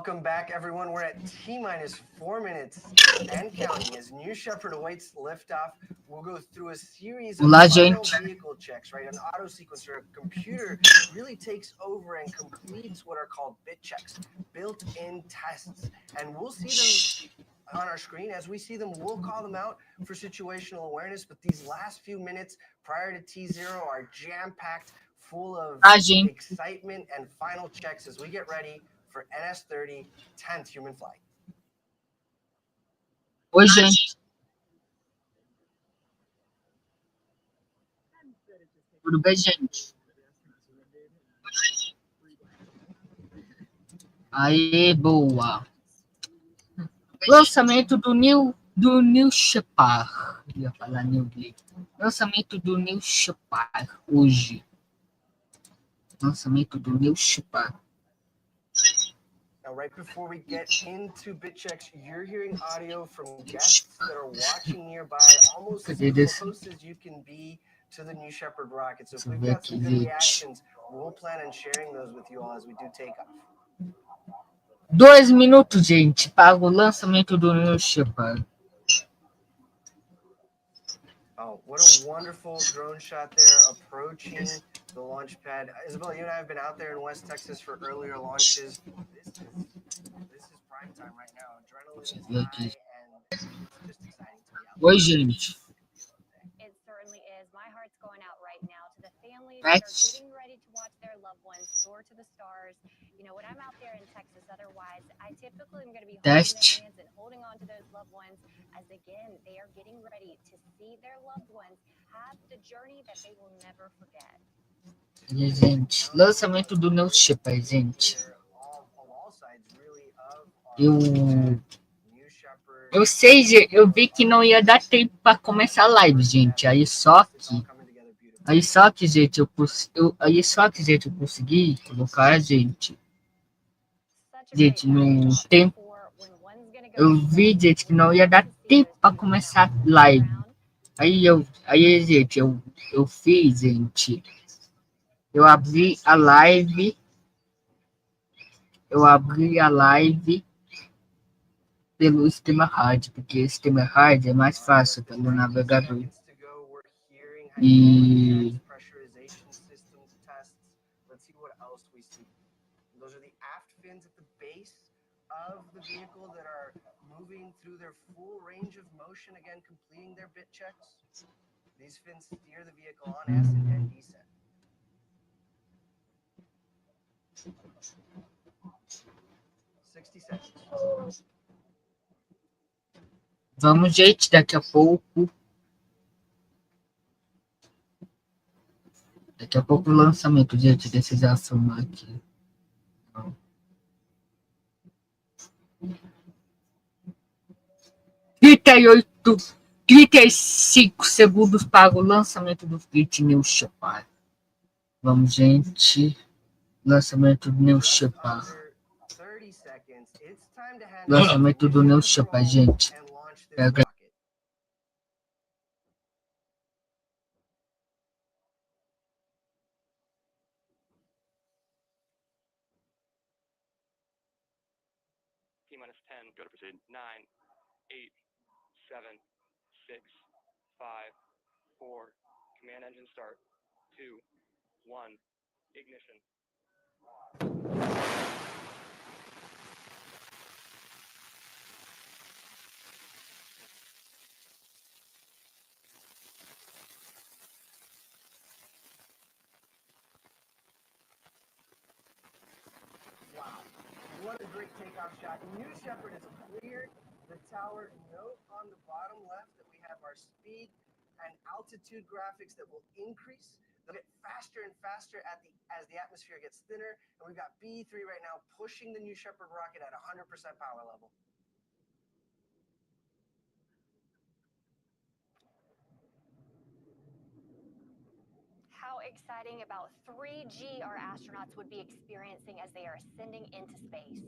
Welcome back, everyone. We're at T-minus 4 minutes and counting as New Shepard awaits liftoff. We'll go through a series of final vehicle checks, right? An auto sequencer, a computer really takes over and completes what are called bit checks, built-in tests. And we'll see them on our screen. As we see them, we'll call them out for situational awareness. But these last few minutes prior to T0 are jam-packed, full of excitement and final checks as we get ready for NS-30, 10th human flight. Oi, gente. Tudo bem, gente? Aê, boa. Lançamento do New Shepard. Eu ia falar New Blade. Lançamento do New Shepard hoje. Lançamento do New Shepard. Now, right before we get into bit checks, you're hearing audio from guests that are watching nearby, almost as close as you can be to the New Shepard rocket. So if we've got some good reactions, we'll plan on sharing those with you all as we do takeoff. 2 minutos, gente, para o lançamento do New Shepard. Oh, what a wonderful drone shot there approaching the launch pad. Isabel, you and I have been out there in West Texas for earlier launches. This is prime time right now. Adrenaline is high and it's just exciting to be out there. Oi, gente. It certainly is. My heart's going out right now to the families that are getting ready to watch their loved ones soar to the stars. You know, when I'm out there in Texas, otherwise, I typically am going to be holding their hands and holding on to those loved ones as, again, they are getting ready to see their loved ones have the journey that they will never forget. E, gente, lançamento do New Shepard, gente. Eu sei, eu vi que não ia dar tempo para começar a live, gente. Aí só que, gente, eu consegui colocar, gente, no tempo. Eu vi, gente, que não ia dar tempo para começar a live. Aí, gente, eu fiz, gente. Eu abri a live pelo sistema hard, porque o sistema hard é mais fácil pelo navegador. E of the vehicle that are moving through their full range of motion, again, completing their bit checks. These fins steer the vehicle on ascent and descent. 60 seconds. Vamos, gente, daqui a pouco. Daqui a pouco o lançamento, gente, desses ações aqui. 35 segundos para o lançamento do kit New Shepard. Vamos, gente. Lançamento do New Shepard. Lançamento do New Shepard, gente. Pega. T-minus 10, go to proceed. 9, 8, 7, 6, 5, 4, command engine start. 2, 1, ignition. Wow, what a great takeoff shot. New Shepard is cleared. The tower, note on the bottom left that we have our speed and altitude graphics that will increase. They'll get faster and faster as the atmosphere gets thinner. And we've got B3 right now pushing the New Shepard rocket at 100% power level. How exciting about 3G our astronauts would be experiencing as they are ascending into space.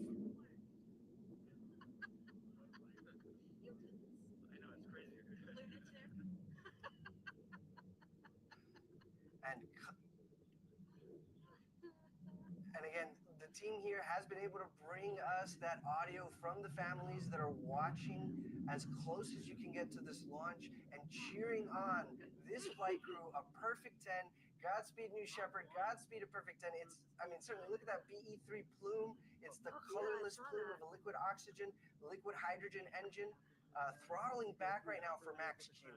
And again, the team here has been able to bring us that audio from the families that are watching as close as you can get to this launch and cheering on this flight crew, a perfect 10. Godspeed, New Shepard. Godspeed, a perfect 10. It's, I mean, certainly look at that BE-3 plume. It's the colorless plume of a liquid oxygen, liquid hydrogen engine. Throttling back right now for max Q.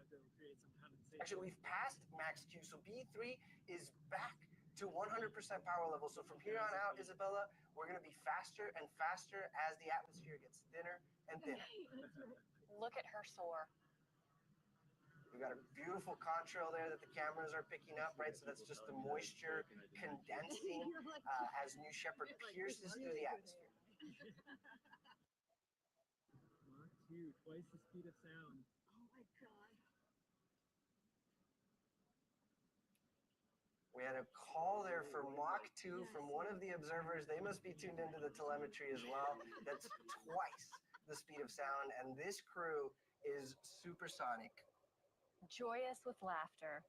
Actually, we've passed max Q, so BE-3 is back to 100% power level. So from here on out, Isabella, we're going to be faster and faster as the atmosphere gets thinner and thinner. Look at her soar. We've got a beautiful contrail there that the cameras are picking up, right? So that's just the moisture condensing as New Shepard pierces through the atmosphere. Mach 2, twice the speed of sound. Oh my God. We had a call there for Mach 2 from one of the observers. They must be tuned into the telemetry as well. That's twice the speed of sound, and this crew is supersonic. Joyous with laughter.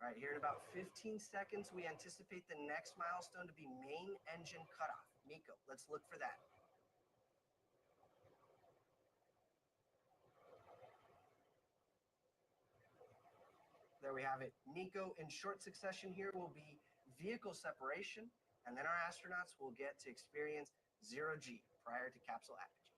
All right, here in about 15 seconds, we anticipate the next milestone to be main engine cutoff. Nico, let's look for that. There we have it. Nico, in short succession here will be vehicle separation, and then our astronauts will get to experience 0G prior to capsule apogee.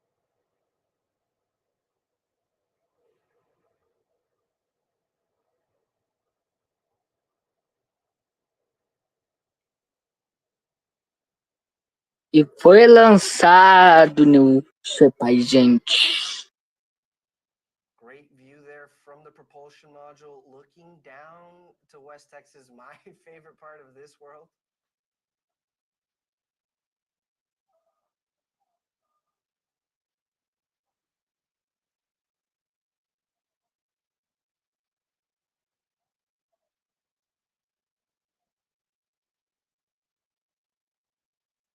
E foi lançado no Shepard, gente. Great view there from the propulsion module, looking down to West Texas, my favorite part of this world.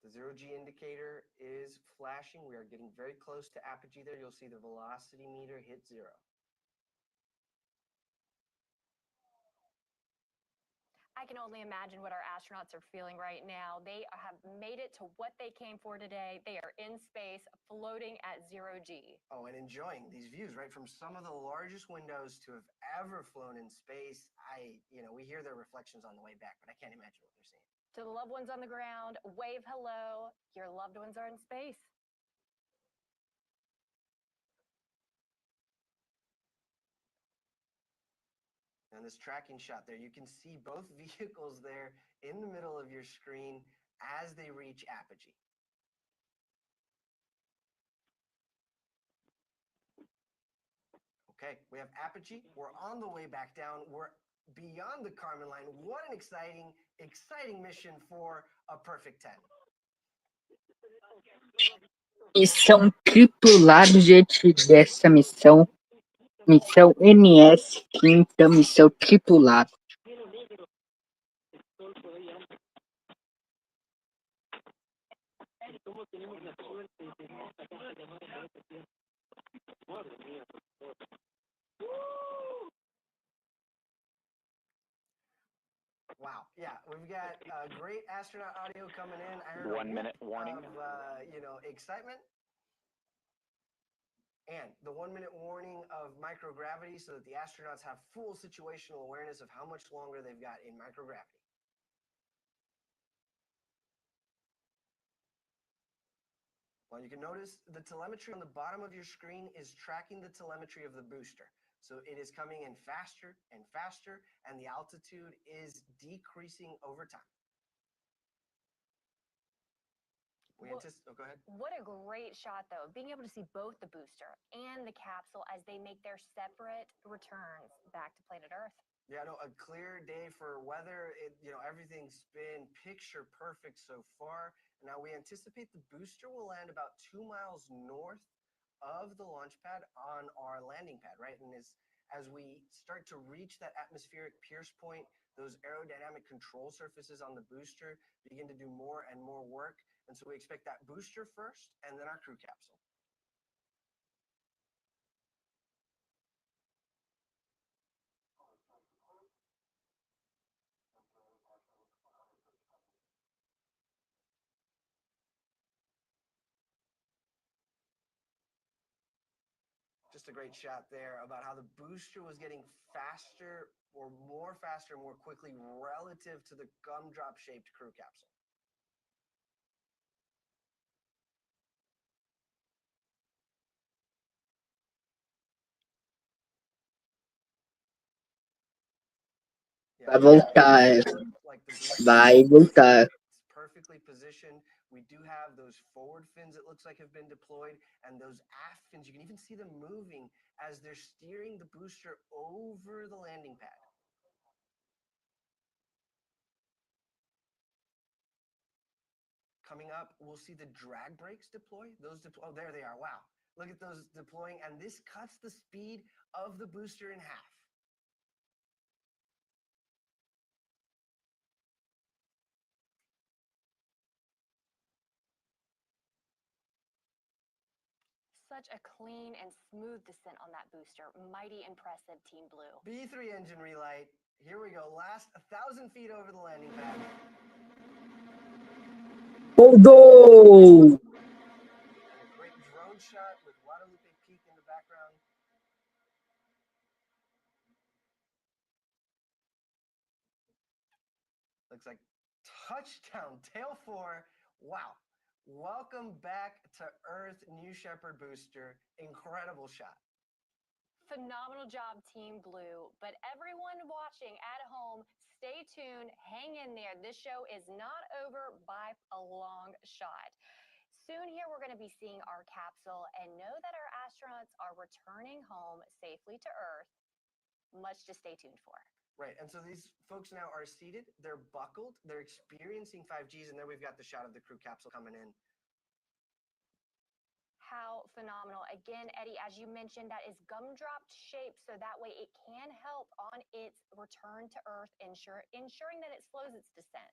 The 0G indicator is flashing. We are getting very close to apogee there. You'll see the velocity meter hit 0. I can only imagine what our astronauts are feeling right now. They have made it to what they came for today. They are in space, floating at 0G. Oh, and enjoying these views, right? From some of the largest windows to have ever flown in space. We hear their reflections on the way back, but I can't imagine what they're seeing. To the loved ones on the ground, wave hello. Your loved ones are in space. And this tracking shot there, you can see both vehicles there in the middle of your screen as they reach apogee. Okay, we have apogee. We're on the way back down. We're beyond the Kármán line. What an exciting mission for a perfect 10. Missão tripulado, gente, dessa missão. Missão NS-30, missão tripulado. Wow, yeah, we've got great astronaut audio coming in. I heard 1 minute warning of excitement. And the 1 minute warning of microgravity so that the astronauts have full situational awareness of how much longer they've got in microgravity. Well, you can notice the telemetry on the bottom of your screen is tracking the telemetry of the booster. So it is coming in faster and faster, and the altitude is decreasing over time. Go ahead. What a great shot, though, being able to see both the booster and the capsule as they make their separate returns back to planet Earth. Yeah, no, a clear day for weather. Everything's been picture perfect so far. Now we anticipate the booster will land about 2 miles north of the launch pad on our landing pad, right? And as we start to reach that atmospheric pierce point, those aerodynamic control surfaces on the booster begin to do more and more work. And so we expect that booster first and then our crew capsule. a great shot there about how the booster was getting faster or more quickly relative to the gumdrop shaped crew capsule. Vai voltar. Vai voltar. It's perfectly positioned. We do have those forward fins, it looks like, have been deployed, and those aft fins, you can even see them moving as they're steering the booster over the landing pad. Coming up, we'll see the drag brakes deploy. Oh, there they are. Wow. Look at those deploying, and this cuts the speed of the booster in half. Such a clean and smooth descent on that booster. Mighty impressive, Team Blue. B3 engine relight. Here we go. Last 1,000 feet over the landing pad. TODO! Great drone shot with Guadalupe Peak in the background. Looks like touchdown, tail 4. Wow. Welcome back to Earth, New Shepard booster. Incredible shot. Phenomenal job, Team Blue. But everyone watching at home, stay tuned, hang in there. This show is not over by a long shot. Soon here, we're going to be seeing our capsule and know that our astronauts are returning home safely to Earth. Much to stay tuned for. Right, and so these folks now are seated, they're buckled, they're experiencing 5Gs, and then we've got the shot of the crew capsule coming in. How phenomenal. Again, Eddie, as you mentioned, that is gumdrop shaped, so that way it can help on its return to Earth, ensuring that it slows its descent.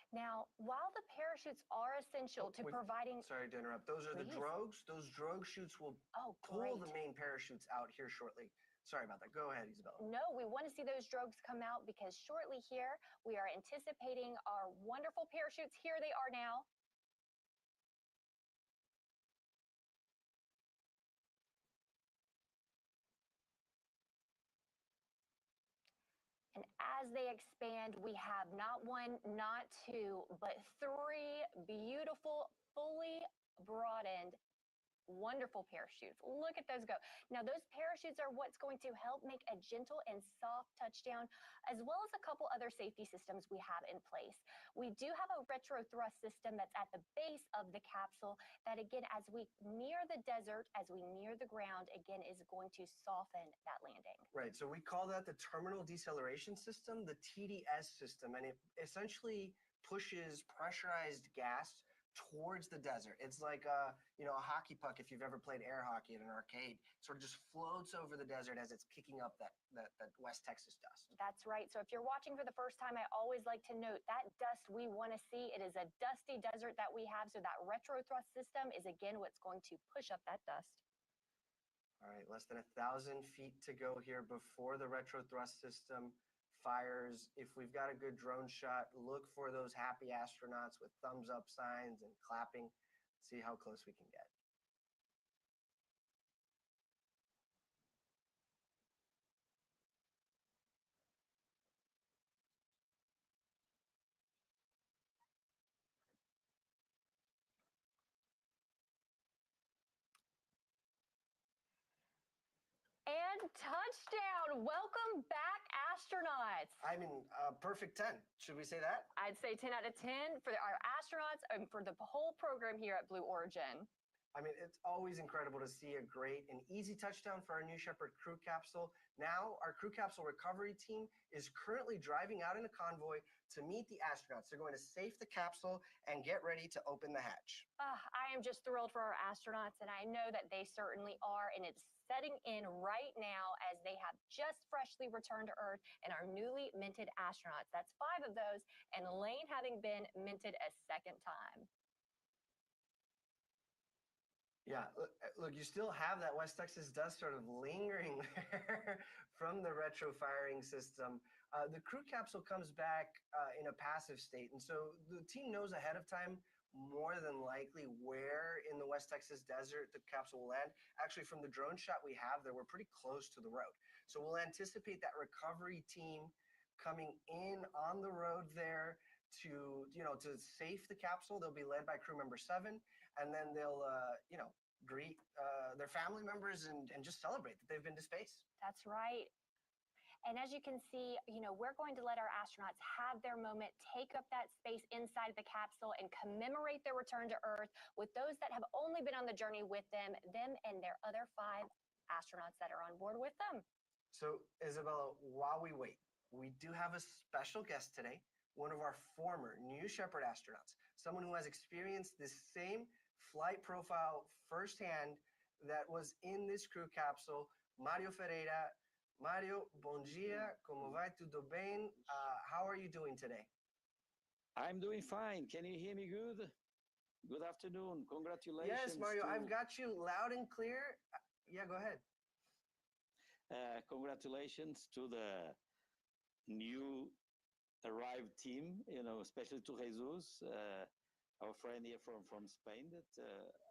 Now, while the parachutes are essential to providing... Sorry to interrupt. Those are the drogues. Those drogue chutes will pull the main parachutes out here shortly. Sorry about that. Go ahead, Isabella. No, we want to see those drogues come out because shortly here, we are anticipating our wonderful parachutes. Here they are now. And as they expand, we have not one, not two, but 3 beautiful, fully broadened, wonderful parachutes. Look at those go. Now, those parachutes are what's going to help make a gentle and soft touchdown, as well as a couple other safety systems we have in place. We do have a retro thrust system that's at the base of the capsule that, again, as we near the desert, as we near the ground, again, is going to soften that landing. Right, so we call that the terminal deceleration system, the TDS system, and it essentially pushes pressurized gas towards the desert. It's like a hockey puck, if you've ever played air hockey at an arcade, sort of just floats over the desert as it's kicking up that West Texas dust. That's right. So if you're watching for the first time, I always like to note that dust we want to see. It is a dusty desert that we have, so that retro thrust system is, again, what's going to push up that dust. All right, less than 1,000 feet to go here before the retro thrust system fires. If we've got a good drone shot, look for those happy astronauts with thumbs up signs and clapping. See how close we can get. And touchdown! Welcome back, astronauts. I mean, perfect 10. Should we say that? I'd say 10 out of 10 for our astronauts and for the whole program here at Blue Origin. I mean, it's always incredible to see a great and easy touchdown for our New Shepard crew capsule. Now, our crew capsule recovery team is currently driving out in a convoy to meet the astronauts. They're going to safe the capsule and get ready to open the hatch. I am just thrilled for our astronauts, and I know that they certainly are, and it's setting in right now as they have just freshly returned to Earth and our newly minted astronauts. That's 5 of those, and Lane having been minted a second time. Yeah, look, you still have that West Texas dust sort of lingering there from the retro firing system. The crew capsule comes back in a passive state, and so the team knows ahead of time more than likely where in the West Texas desert the capsule will land. Actually, from the drone shot we have there, we're pretty close to the road. So we'll anticipate that recovery team coming in on the road there to, to safe the capsule. They'll be led by crew member 7, and then they'll, greet their family members and just celebrate that they've been to space. That's right. And as you can see, we're going to let our astronauts have their moment, take up that space inside the capsule, and commemorate their return to Earth with those that have only been on the journey with them and their other 5 astronauts that are on board with them. So, Isabella, while we wait, we do have a special guest today, one of our former New Shepard astronauts, someone who has experienced this same flight profile firsthand that was in this crew capsule, Mario Ferreira. Mario, bom dia, como vai? Tudo bem? How are you doing today? I'm doing fine. Can you hear me good? Good afternoon. Congratulations. Yes, Mario, I've got you loud and clear. Yeah, go ahead. Congratulations to the new arrived team, especially to Jesus, our friend here from Spain that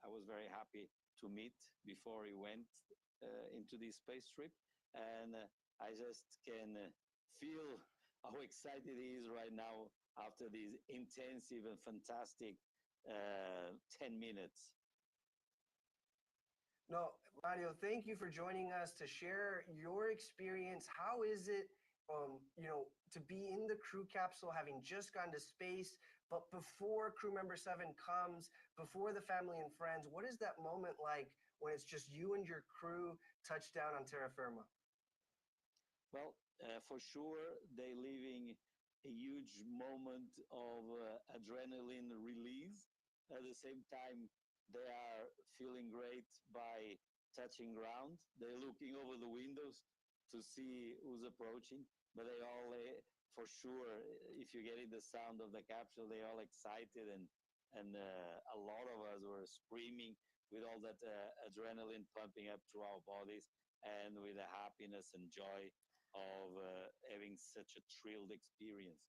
I was very happy to meet before he went into this space trip. And I just can feel how excited he is right now after this intensive and fantastic 10 minutes. No, Mario, thank you for joining us to share your experience. How is it, to be in the crew capsule, having just gone to space, but before crew member 7 comes, before the family and friends, what is that moment like when it's just you and your crew touch down on terra firma? Well, for sure, they're living a huge moment of adrenaline release. At the same time, they are feeling great by touching ground. They're looking over the windows to see who's approaching. But they all, for sure, if you get in the sound of the capsule, they're all excited, and a lot of us were screaming with all that adrenaline pumping up through our bodies, and with the happiness and joy of having such a thrilled experience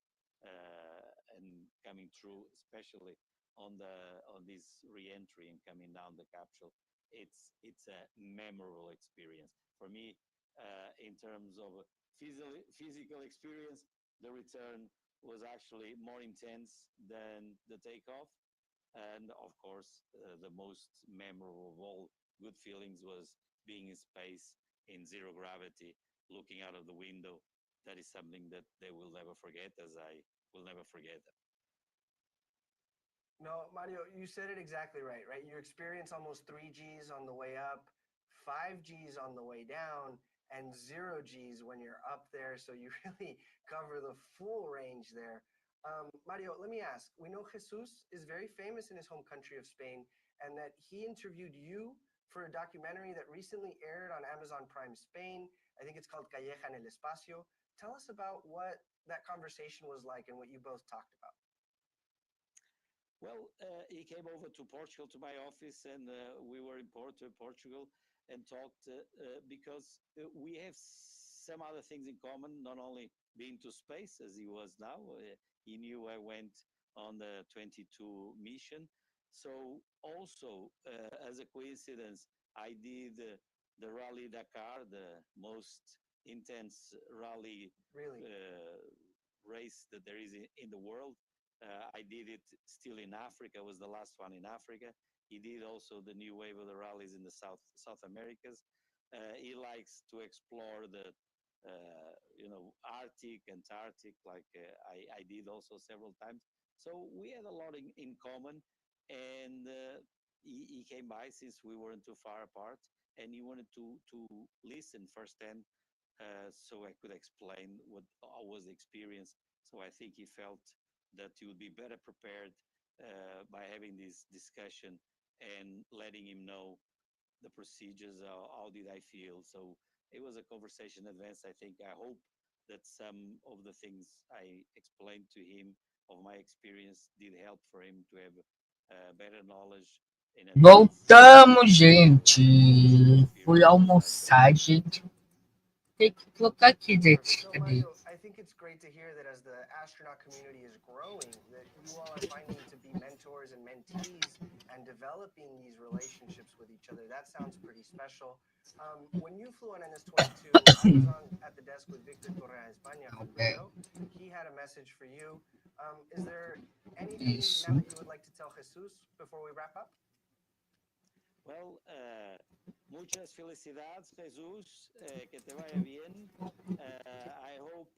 and coming through, especially on this re-entry and coming down the capsule. It's a memorable experience for me. In terms of physical experience, the return was actually more intense than the takeoff, and of course the most memorable of all good feelings was being in space in zero gravity, looking out of the window. That is something that they will never forget, as I will never forget them. No, Mario, you said it exactly right? You experience almost 3 Gs on the way up, 5 Gs on the way down, and 0 Gs when you're up there. So you really cover the full range there. Mario, let me ask, we know Jesus is very famous in his home country of Spain, and that he interviewed you for a documentary that recently aired on Amazon Prime Spain. I think it's called Calleja en el Espacio. Tell us about what that conversation was like and what you both talked about. Well, he came over to Portugal, to my office, and we were in Portugal, and talked because we have some other things in common, not only being to space as he was now. He knew I went on the 22 mission. So also, as a coincidence, I did the Rally Dakar, the most intense rally race that there is in the world. I did it still in Africa, was the last one in Africa. He did also the new wave of the rallies in the South Americas. He likes to explore the Arctic, Antarctic, like I did also several times. So we had a lot in common, and he came by since we weren't too far apart, and he wanted to listen firsthand, so I could explain what was the experience. So I think he felt that he would be better prepared by having this discussion and letting him know the procedures, how did I feel. So it was a conversation advanced. I think, I hope that some of the things I explained to him of my experience did help for him to have better knowledge. Voltamos, gente. Fui almoçar, gente. Tem que colocar aqui, gente. Cadê? think it's great to hear that as the astronaut community is growing, that you all are finding to be mentors and mentees and developing these relationships with each other. That sounds pretty special. When you flew on NS-22, I was at the desk with Victor Correa España from Rio. He had a message for you. Is there anything now that you would like to tell Jesus before we wrap up? Well, muchas felicidades, Jesus. Que te vaya bien. I hope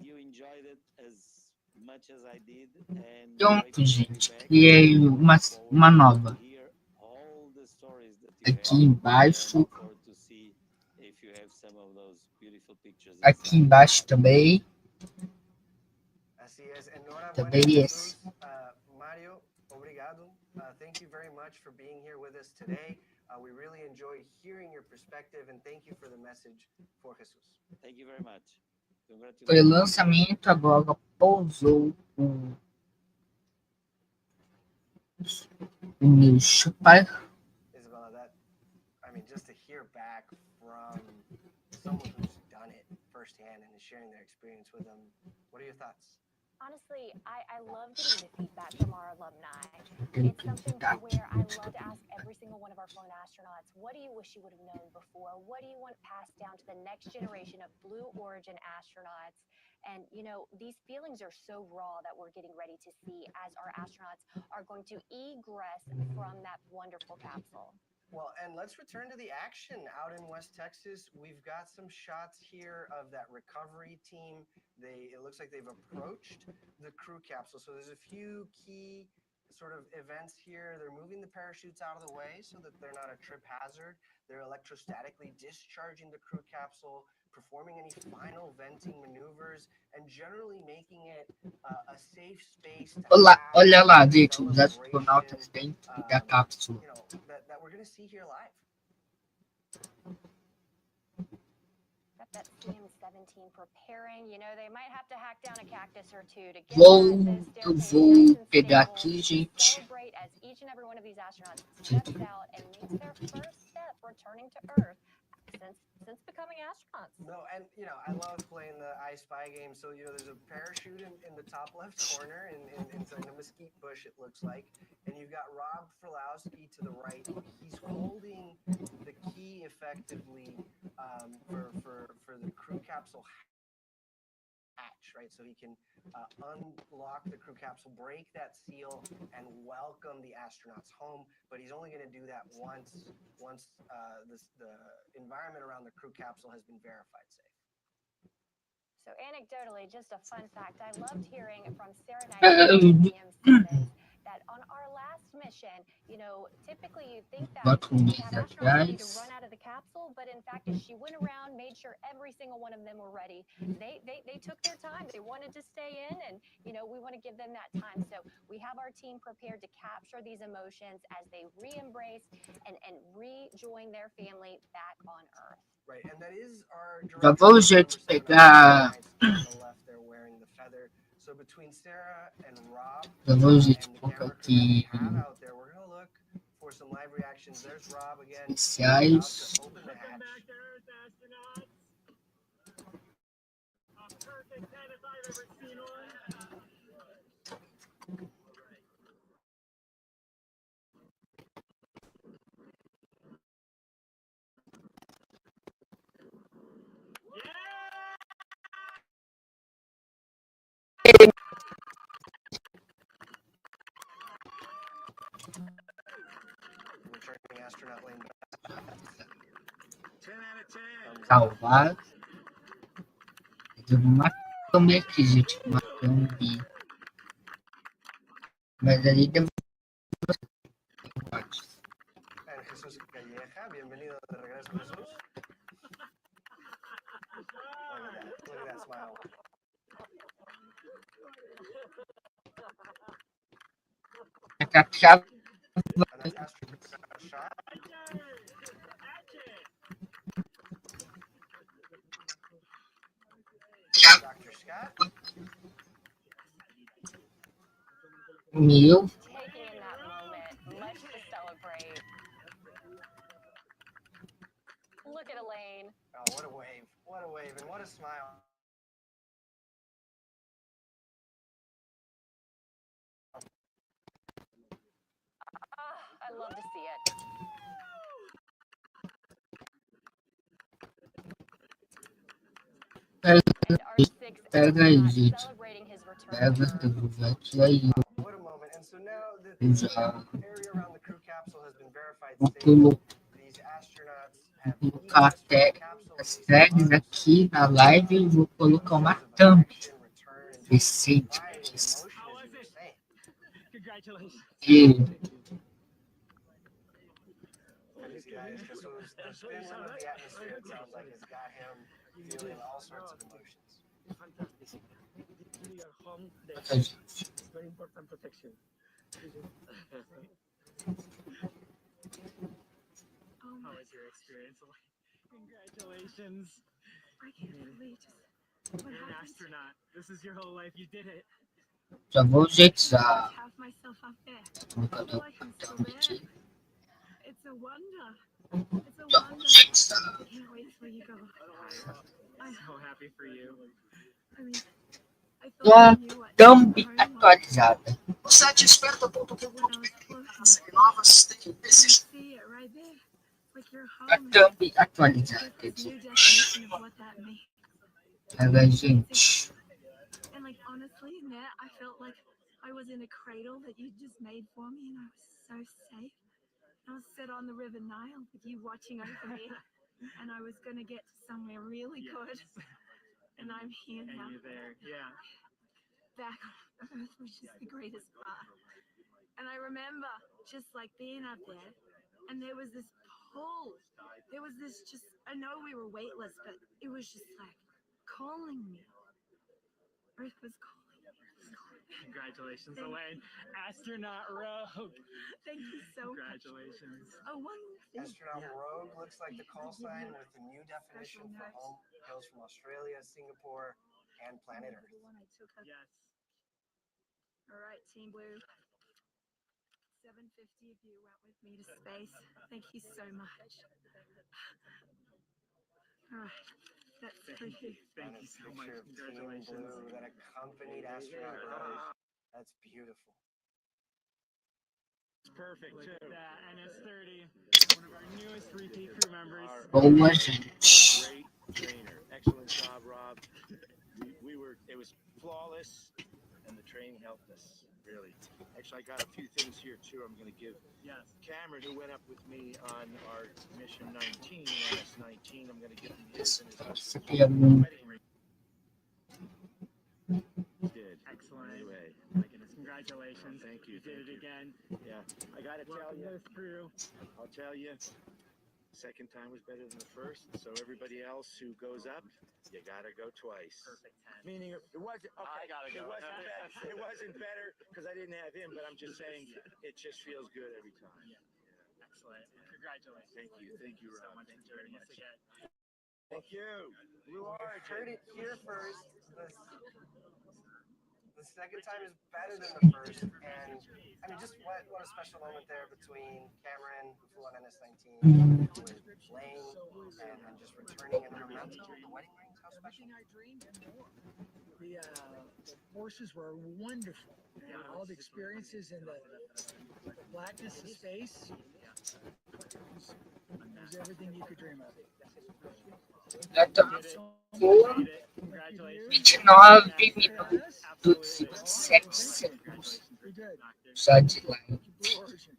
you enjoyed it as much as I did. And Pronto, gente. Criei uma nova. Aqui embaixo. Aqui embaixo também. Também esse. Mario, obrigado. Thank you very much for being here with us today. We really enjoyed hearing your perspective and thank you for the message for Jesus. Thank you very much. Foi o lançamento, agora pousou o meu Shepard. Isabella, I mean, just to hear back from someone who's done it firsthand and is sharing their experience with them, what are your thoughts? Honestly, I love getting the feedback from our alumni. It's something to where I love to ask every single one of our flown astronauts, what do you wish you would have known before? What do you want passed down to the next generation of Blue Origin astronauts? And, you know, these feelings are so raw that we're getting ready to see as our astronauts are going to egress from that wonderful capsule. Well, and let's return to the action out in West Texas. We've got some shots here of that recovery team. It looks like they've approached the crew capsule. So there's a few key sort of events here. They're moving the parachutes out of the way so that they're not a trip hazard. They're electrostatically discharging the crew capsule, performing any final venting maneuvers, and generally making it a safe space. Olha lá, gente, os astronautas dentro da cápsula. You know, that we're going to see here live. Got that CM-17 preparing. You know, they might have to hack down a cactus or two to get Vou pegar aqui, gente. Celebrate as each and every one of these astronauts steps out and makes their first step returning to Earth since becoming astronauts. No, and you know, I love playing the I Spy game. So you know, there's a parachute in the top left corner, in a mesquite bush, it looks like, and you've got Rob Frolowski to the right. He's holding the key effectively for the crew capsule hatch, right? So he can unlock the crew capsule, break that seal, and welcome the astronauts home. But he's only going to do that once the environment around the crew capsule has been verified safe. So anecdotally, just a fun fact, I loved hearing from Sarah Knight that on our last mission, you know, typically you think that astronauts need to run out of the capsule, but in fact, as she went around, made sure every single one of them were ready. They took their time. They wanted to stay in, and you know, we want to give them that time. So we have our team prepared to capture these emotions as they re-embrace and rejoin their family back on Earth. Right, and that is our Já vou, gente, pegar. So between Sarah and Rob, Já vou, gente, colocar aqui out there, we're gonna look for some live reactions. There's Rob again. Especiais. Welcome back to Earth, astronauts. A perfect 10 if I've ever seen one. Returning astronaut lane. 10 out of 10. Salvar. Eu vou matar aqui, gente. Matar um bi. Mas ali deu. Jesús Calleja, bienvenido de regreso, Jesús. Look at that smile. A capixaba. And that's astronaut shot. Dr. Scott. Meu. Taking in that moment, much to celebrate. Look at Elaine. Oh, what a wave, and what a smile. love to see it. And our sixth Pega aí, astronaut gente. celebrating his return to Pega Earth. esse Foguete aí. What a moment. And so now the Eu já area around the crew capsule has been verified vou stable. These astronauts have colocar egress from the até capsule as via tags auto aqui na live e vou colocar uma thumb decente pra vocês. How was it? Congratulations. E These guys, this was the spin limit of the atmosphere. It sounds like it's got him feeling all sorts of emotions. Fantastic. We are home. a gente. Very important protection. How was your experience? Congratulations. I can't believe just what You're an happened. astronaut. This is your whole life. You did it. Já vou jeitizar. Have myself up there. Colocar Feel like I'm still thumb there. aqui. It's a wonder. It's a Já vou wonder. jeitizar. I can't wait till you go. I'm so happy for you. I mean, I E thought a I knew what thumb home was, atualizada. but when I was floating, you can see it right there. Like you're A home. thumb You atualizada. get this new definition of what that means. Pega, gente. And like honestly, in that, I felt like I was in a cradle that you just made for me, and I was so safe. I was set on the River Nile with you watching over me, and I was gonna get to somewhere really good. And I'm here And now, you're there. Yeah. back on Earth, which is the greatest part. And I remember just like being up there, and there was this pull. There was this just, I know we were weightless, but it was just like calling me. Earth was calling me. Congratulations, Thank Elaine. Astronaut Rogue. Thank you so much. Congratulations. Oh, one more thing. Astronaut Rogue looks like the call sign with the new definition for home. Hails from Australia, Singapore, and planet Earth. The one I took up. Yes. All right, Team Blue. 750 of you went with me to space. Thank you so much. All right, that's for you. Thank And you a so much. picture of Team Congratulations. Blue that accompanied astronaut Rogue. That's beautiful. It's perfect Look too. at that. NS-30, one of our newest repeat crew members. Boa, gente. Great trainer. Excellent job, Rob. It was flawless, and the training helped us, really. Actually, I got a few things here too. I'm going to give Yes. Cameron, who went up with me on our mission 19, NS-19, I'm going to give him his and his husband's Aqui é um wedding ring. Did. Excellent. Anyway, My goodness. Congratulations. Thank you, You did thank it you. again. yeah, I got to tell Welcome you, to the crew. I'll tell you, second time was better than the first. So everybody else who goes up, you got to go twice. Perfect 10. Meaning it wasn't. Okay, I gotta it go. wasn't better. It wasn't better because I didn't have him. But I'm just saying, it just feels good every time. Excellent. Congratulations. Thank you, so Rob. much Thank for you very joining us much. again. Thank you. Blue You Origin. heard it here first. The second time is better than the first. And I mean, just what a special moment there between Cameron, who flew on NS-19, with Lane, and just returning in her mantle, the wedding rings. How special. I dreamed and more. The horses were wonderful. All the experiences in the blackness of space. It was everything you could dream of. Já estamos com Did it. Congratulations. 29 minutos Absolutely. e 7 segundos. You did. Já de live. Blue Origin.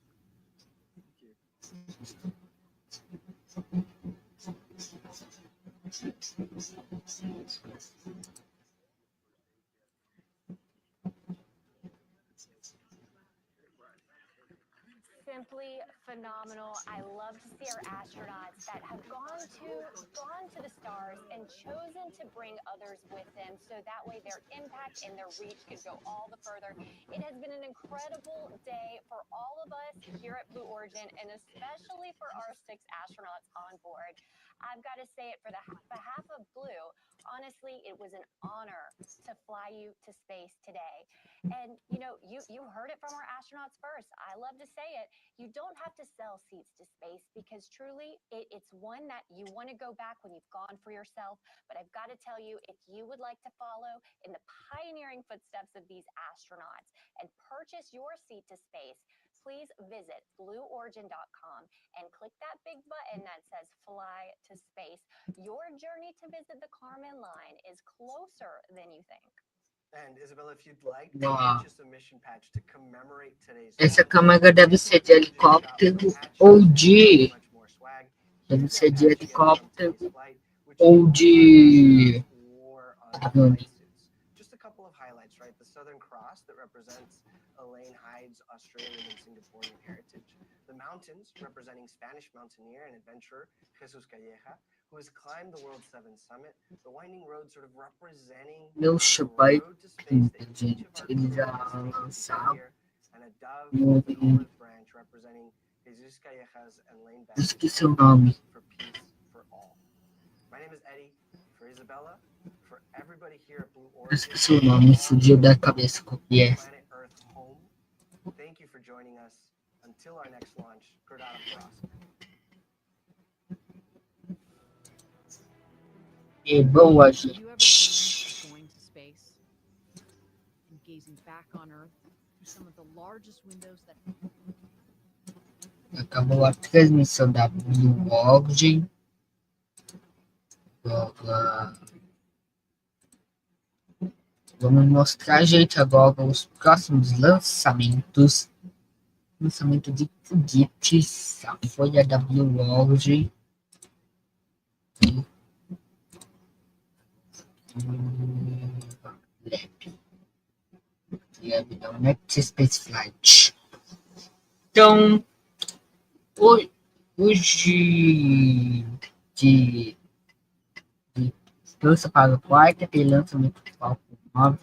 Simply phenomenal. I love to see our astronauts that have gone to the stars and chosen to bring others with them, so that way their impact and their reach could go all the further. It has been an incredible day for all of us here at Blue Origin, and especially for our 6 astronauts on board. I've got to say it for the behalf of Blue. Honestly, it was an honor to fly you to space today. And you know, you heard it from our astronauts first. I love to say it. You don't have to sell seats to space, because truly it's one that you want to go back when you've gone for yourself. But I've got to tell you, if you would like to follow in the pioneering footsteps of these astronauts and purchase your seat to space, please visit blueorigin.com and click that big button that says Fly to Space. Your journey to visit the Kármán line is closer than you think. And Isabella, if you'd like to Wow. purchase a mission patch to commemorate today's Essa launch, câmera deve ser de helicóptero ou de... much more swag. Deve Use ser that de patch to get on helicóptero today's flight, which ou is de... war on drone. suits. Just a couple of highlights, right? The Southern Cross that represents Elaine Hyde's Australian and Singaporean heritage. The mountains representing Spanish mountaineer and adventurer Jesus Calleja, who has climbed the World 7 summit. The winding road sort of representing Meu the Shepard, road to space that each gente, of our ele crew já is taking lançaram. here, and a dove with an olive branch representing Jesus Calleja's and Lane Esqueci o nome. for peace for all. My name is Eddie. For Isabella, for everybody here at Blue Origin, Esqueci o nome, fugiu da cabeça com o que é. Planet Earth home. Thank you for joining us. Until our next launch, Cordata Frost. E boa, Have you ever dreamed gente. of going to space and gazing back on Earth through some of the largest windows that Acabou a transmissão da Blue Origin. Agora, vamos mostrar, gente, agora os próximos lançamentos. Lançamento de foguetes. A folha da Blue Origin. Lab não, Next Space Flight. Então, hoje de terça para quarta tem lançamento do Falcon 9,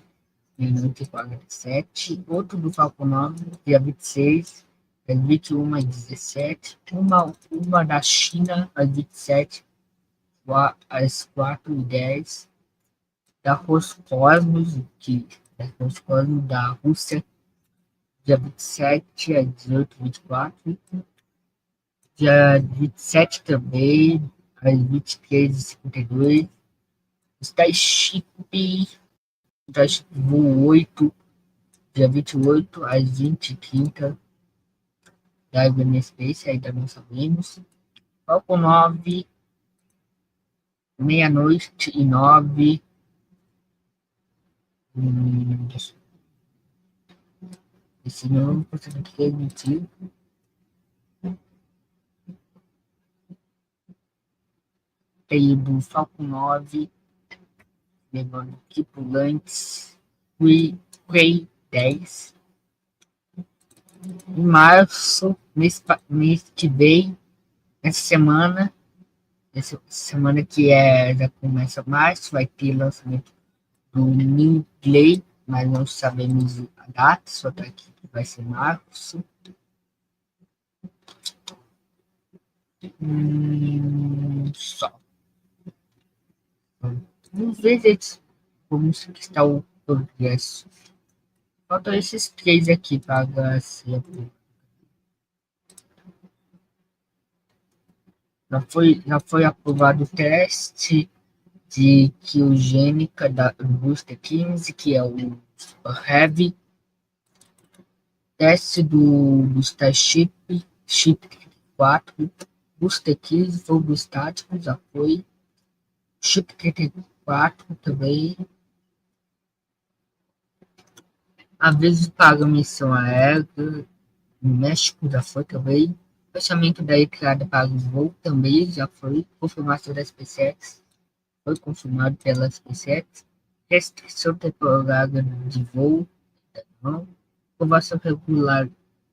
meia-noite e 47. Outro do Falcon 9, dia 26, às 21 às 17. Uma da China, às 27, às 4h10. Da Roscosmos, da Rússia, dia 27 às 18h24. Dia 27 também, às 23h52. Starship Voo 8, dia 28 às 20h30. Da NS-30, ainda não sabemos. Falcon 9, meia-noite e 9. Esse não consegui transmitir. Tem do Falcon 9, levando tripulantes, Quay 10. Em março, mês que vem, essa semana que já começa março, vai ter lançamento do New Play, mas não sabemos a data, só tá aqui que vai ser março. Só. Vamos ver, gente, como está o progresso. Faltam esses 3 aqui para ser. Já foi aprovado o teste de criogênica da Booster 15, que é o Heavy. Teste do Starship Ship 4, Booster 15, fogo estático, já foi. Ship 34 também. Aviso para missão aérea, no México já foi também. Fechamento da entrada para o voo também já foi. Confirmação da SpaceX foi confirmado pela SpaceX. Restrição temporária de voo, não. Aprovação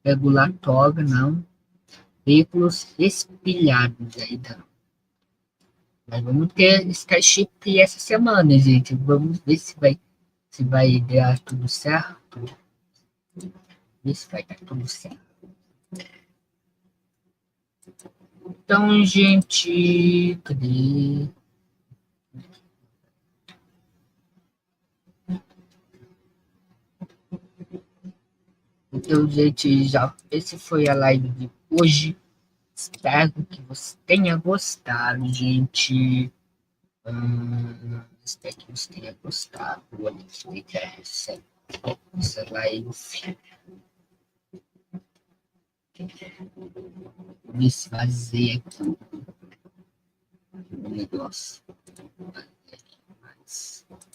regulatória, não. Veículos espelhados ainda não. Mas vamos ter Starship essa semana, gente. Vamos ver se vai dar tudo certo. Ver se vai dar tudo certo. Então, gente, cadê? Então, gente, esse foi a live de hoje. Espero que você tenha gostado, gente. Espero que você tenha gostado. Olha que essa live. Ver se vazei aqui o negócio.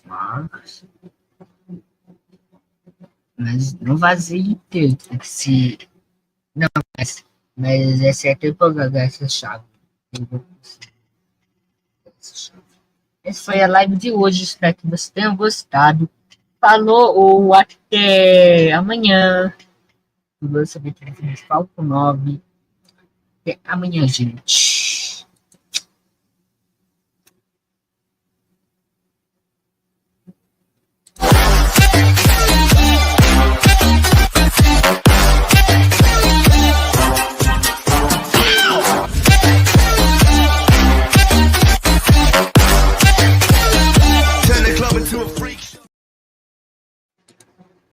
Marcos. Mas não vazei inteiro. Tem que se. Não, mas essa é até para pegar essa chave. Essa foi a live de hoje. Espero que vocês tenham gostado. Falou ou até amanhã. O lançamento do Falco 9. Até amanhã, gente.